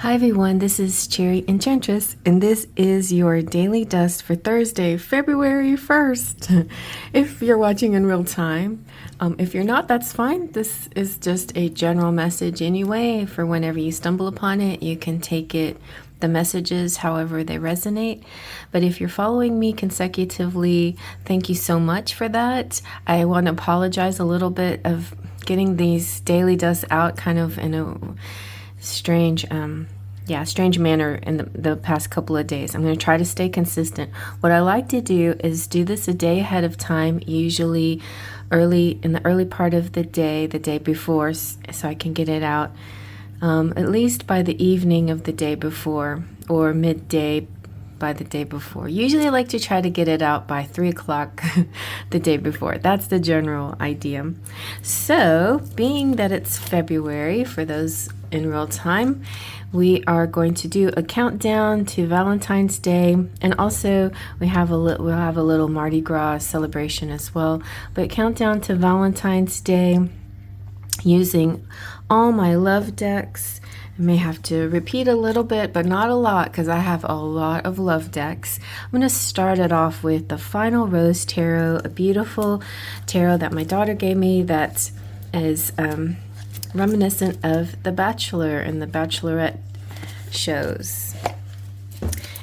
Hi everyone, this is CherryEnchantress, and this is your daily dust for Thursday, February 1st. If you're watching in real time, if you're not, that's fine. This is just a general message anyway. For whenever you stumble upon it, you can take it, the messages, however they resonate. But if you're following me consecutively, thank you so much for that. I want to apologize a little bit of getting these daily dusts out kind of in a strange manner in the past couple of days. I'm going to try to stay consistent. What I like to do is do this a day ahead of time, usually in the early part of the day before, so I can get it out at least by the evening of the day before or midday by the day before. Usually I like to try to get it out by 3 o'clock the day before. That's the general idea. So being that it's February, for those in real time, we are going to do a countdown to Valentine's Day, and also we'll have a little Mardi Gras celebration as well. But countdown to Valentine's Day using all my love decks. I may have to repeat a little bit, but not a lot, because I have a lot of love decks. I'm going to start it off with the Final Rose Tarot, a beautiful tarot that my daughter gave me that is reminiscent of The Bachelor and The Bachelorette shows.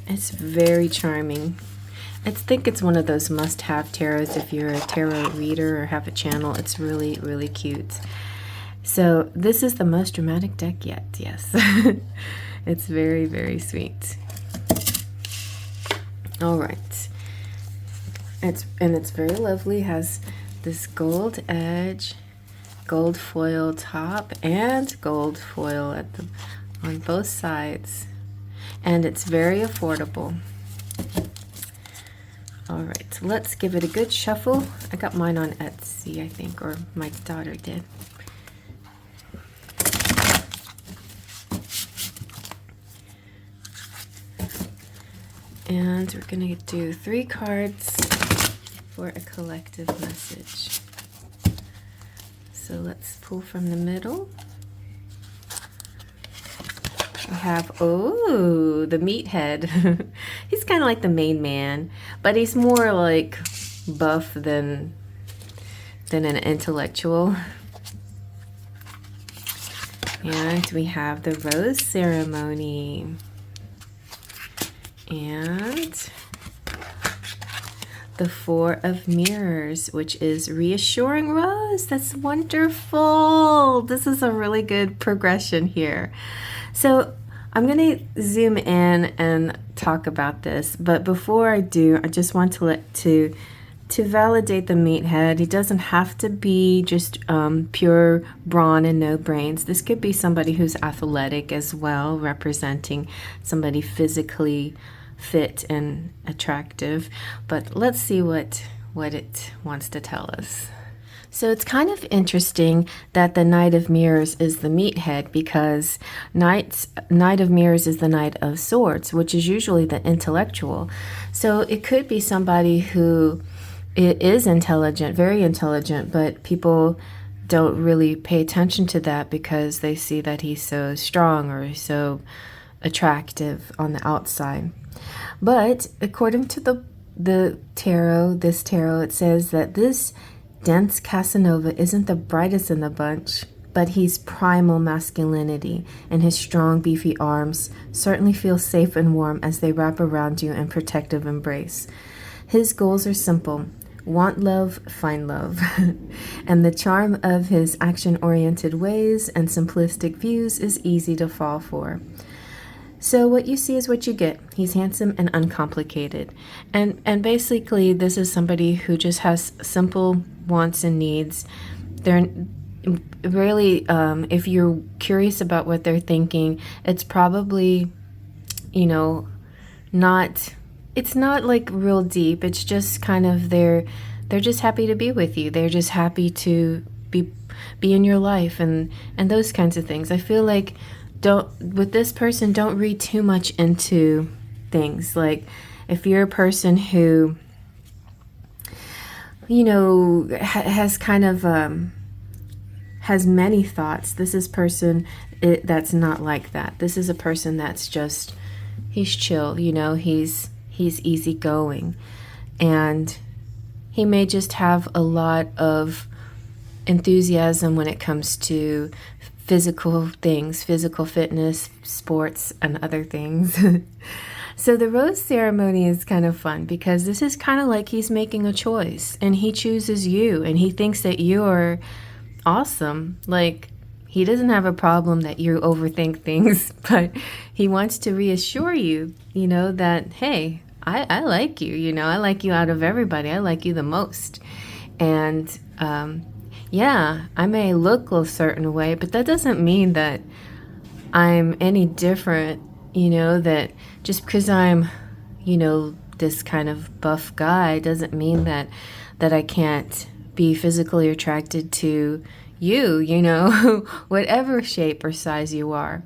It's very charming. I think it's one of those must-have tarots if you're a tarot reader or have a channel. It's really, really cute. So this is the most dramatic deck yet, yes. It's very, very sweet. All right. It's very lovely. It has this gold edge, gold foil top, and gold foil on both sides. And it's very affordable. All right, let's give it a good shuffle. I got mine on Etsy, I think, or my daughter did. And we're going to do 3 cards for a collective message. So let's pull from the middle. We have, the meathead. He's kind of like the main man, but he's more like buff than an intellectual. And we have the rose ceremony. And the 4 of Mirrors, which is reassuring rose. That's wonderful. This is a really good progression here. So I'm going to zoom in and talk about this, but before I do, I just want to validate the meathead. He doesn't have to be just pure brawn and no brains. This could be somebody who's athletic as well, representing somebody physically fit and attractive. But let's see what it wants to tell us. So it's kind of interesting that the Knight of Mirrors is the meathead, because Knight of Mirrors is the Knight of Swords, which is usually the intellectual. So it could be somebody who is intelligent, very intelligent, but people don't really pay attention to that because they see that he's so strong or so attractive on the outside. But according to this tarot, it says that this dense Casanova isn't the brightest in the bunch, but he's primal masculinity, and his strong, beefy arms certainly feel safe and warm as they wrap around you in protective embrace. His goals are simple: want love, find love. And the charm of his action-oriented ways and simplistic views is easy to fall for. So what you see is what you get. He's handsome and uncomplicated. And basically, this is somebody who just has simple wants and needs. They're really, if you're curious about what they're thinking, it's probably, it's not like real deep. It's just kind of they're just happy to be with you. They're just happy to be in your life and those kinds of things. I feel like with this person, don't read too much into things. Like if you're a person who has kind of has many thoughts. This is person that's not like that. This is a person that's just, he's chill, you know, he's easygoing, and he may just have a lot of enthusiasm when it comes to physical things, physical fitness, sports, and other things. So the rose ceremony is kind of fun because this is kind of like he's making a choice, and he chooses you, and he thinks that you're awesome. Like, he doesn't have a problem that you overthink things, but he wants to reassure you, you know, that, hey, I like you, you know, I like you out of everybody. I like you the most. And yeah, I may look a certain way, but that doesn't mean that I'm any different, you know, that just because I'm, you know, this kind of buff guy doesn't mean that I can't be physically attracted to you, you know, whatever shape or size you are.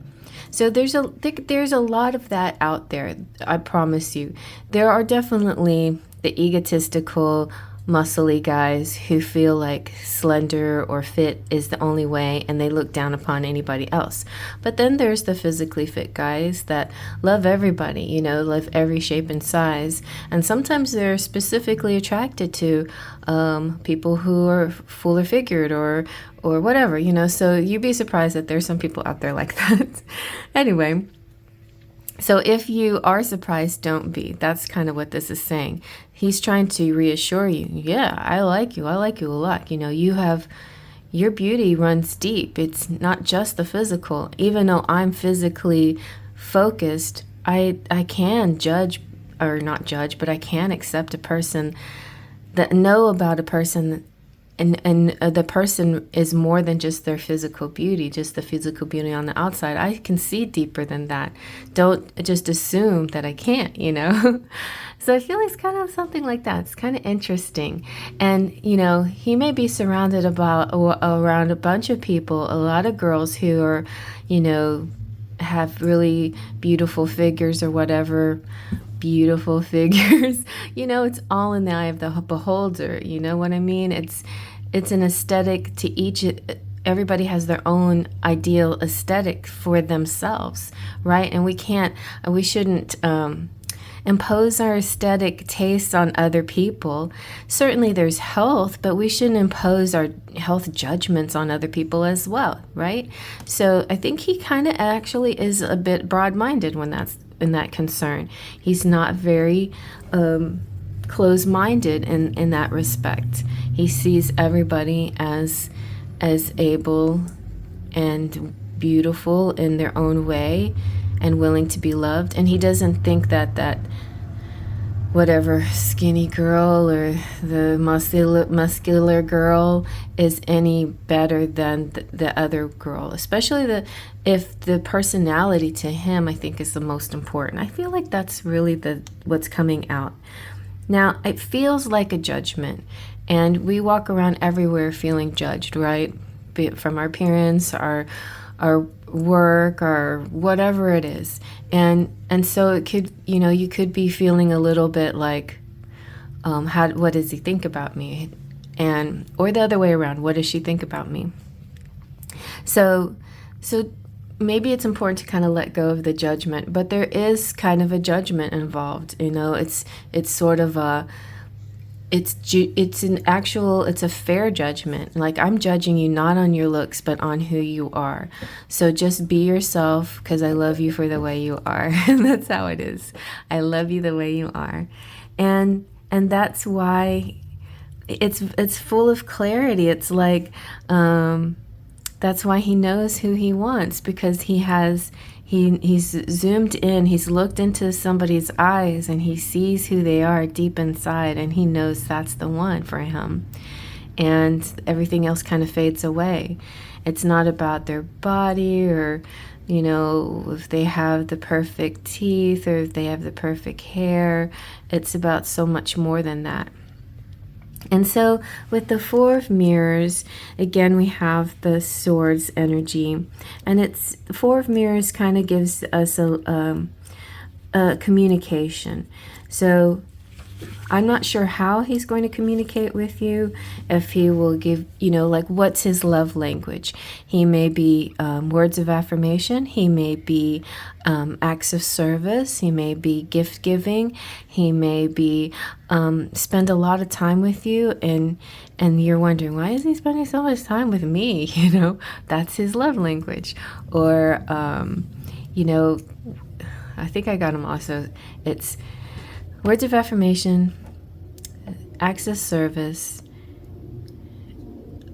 So there's a lot of that out there, I promise you. There are definitely the egotistical, muscly guys who feel like slender or fit is the only way, and they look down upon anybody else. But then there's the physically fit guys that love everybody, you know, love every shape and size, and sometimes they're specifically attracted to people who are fuller figured or whatever, you know. So you'd be surprised that there's some people out there like that. Anyway, so if you are surprised, don't be. That's kind of what this is saying. He's trying to reassure you. Yeah, I like you. I like you a lot. You know, your beauty runs deep. It's not just the physical. Even though I'm physically focused, I can judge, or not judge, but I can accept a person, that know about a person, and the person is more than just their physical beauty, just the physical beauty on the outside. I can see deeper than that. Don't just assume that I can't, you know. So I feel it's kind of something like that. It's kind of interesting. And, you know, he may be surrounded around a bunch of people, a lot of girls who are, you know, have really beautiful figures or whatever. Beautiful figures. You know, it's all in the eye of the beholder. You know what I mean? It's an aesthetic to each. Everybody has their own ideal aesthetic for themselves, right? And we shouldn't impose our aesthetic tastes on other people. Certainly there's health, but we shouldn't impose our health judgments on other people as well, right? So I think he kind of actually is a bit broad-minded when that's in that concern. He's not very close-minded in that respect. He sees everybody as able and beautiful in their own way and willing to be loved. And he doesn't think that whatever skinny girl or the muscular girl is any better than the other girl, especially if the personality to him, I think, is the most important. I feel like that's really what's coming out. Now, it feels like a judgment, and we walk around everywhere feeling judged, right? Be it from our parents, our work, or whatever it is. And so it could, you know, you could be feeling a little bit like, what does he think about me? Or the other way around, what does she think about me? So maybe it's important to kind of let go of the judgment, but there is kind of a judgment involved. You know, it's sort of it's a fair judgment. Like, I'm judging you not on your looks, but on who you are. So just be yourself, because I love you for the way you are. That's how it is. I love you the way you are. And that's why it's full of clarity. It's like, that's why he knows who he wants, because he's zoomed in, he's looked into somebody's eyes, and he sees who they are deep inside, and he knows that's the one for him. And everything else kind of fades away. It's not about their body, or, you know, if they have the perfect teeth or if they have the perfect hair. It's about so much more than that. And so with the Four of Mirrors, again, we have the Swords energy. And it's the Four of Mirrors kind of gives us a communication. So I'm not sure how he's going to communicate with you, if he will give, like what's his love language. He may be words of affirmation. He may be acts of service. He may be gift giving. He may be spend a lot of time with you, and you're wondering, why is he spending so much time with me? That's his love language. Or, I think I got him also. It's words of affirmation, acts of service.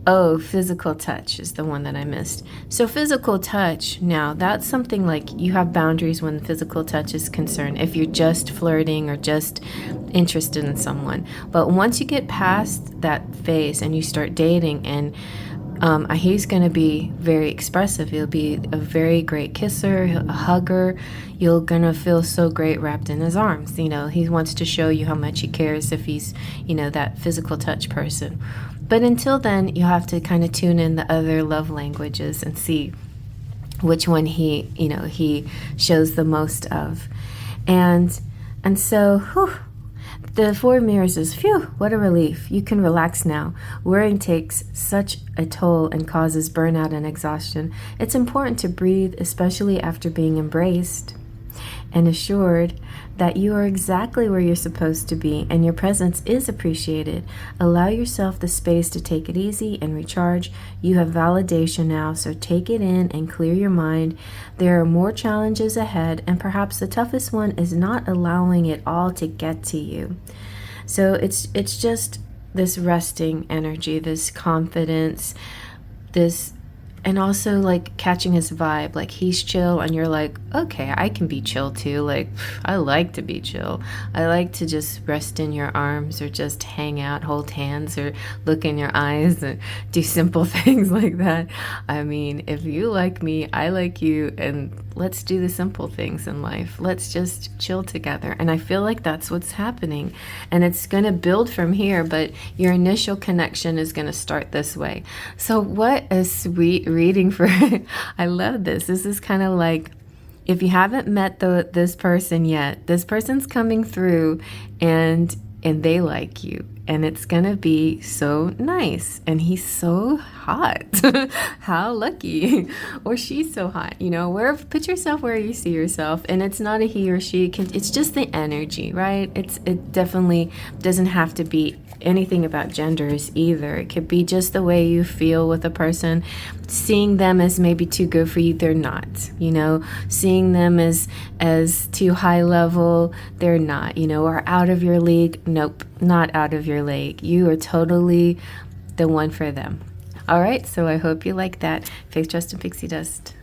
Oh, physical touch is the one that I missed. So physical touch, now that's something like you have boundaries when physical touch is concerned, if you're just flirting or just interested in someone. But once you get past that phase and you start dating, and he's going to be very expressive. He'll be a very great kisser, a hugger. You're going to feel so great wrapped in his arms. He wants to show you how much he cares if he's, that physical touch person. But until then, you have to kind of tune in the other love languages and see which one he shows the most of. And so, the Four of Mirrors is, phew, what a relief. You can relax now. Worrying takes such a toll and causes burnout and exhaustion. It's important to breathe, especially after being embraced and assured that you are exactly where you're supposed to be and your presence is appreciated. Allow yourself the space to take it easy and recharge. You have validation now, so take it in and clear your mind. There are more challenges ahead, and perhaps the toughest one is not allowing it all to get to you. So it's just this resting energy, this confidence, and also like catching his vibe. Like he's chill and you're like, okay, I can be chill too. Like, I like to be chill. I like to just rest in your arms or just hang out, hold hands, or look in your eyes and do simple things like that. I mean, if you like me, I like you, and let's do the simple things in life. Let's just chill together. And I feel like that's what's happening. And it's going to build from here, but your initial connection is going to start this way. So what a sweet reading for I love this. This is kind of like, if you haven't met this person yet, this person's coming through, and they like you, and it's gonna be so nice. And he's so hot. How lucky. Or she's so hot. Put yourself where you see yourself. And it's not a he or she. It's just the energy, right? It definitely doesn't have to be anything about genders either. It could be just the way you feel with a person. Seeing them as maybe too good for you, they're not. Seeing them as too high level, they're not. Or out of your league. Nope, not out of your league. You are totally the one for them. All right, so I hope you like that. Faith, Trust, and Pixie Dust.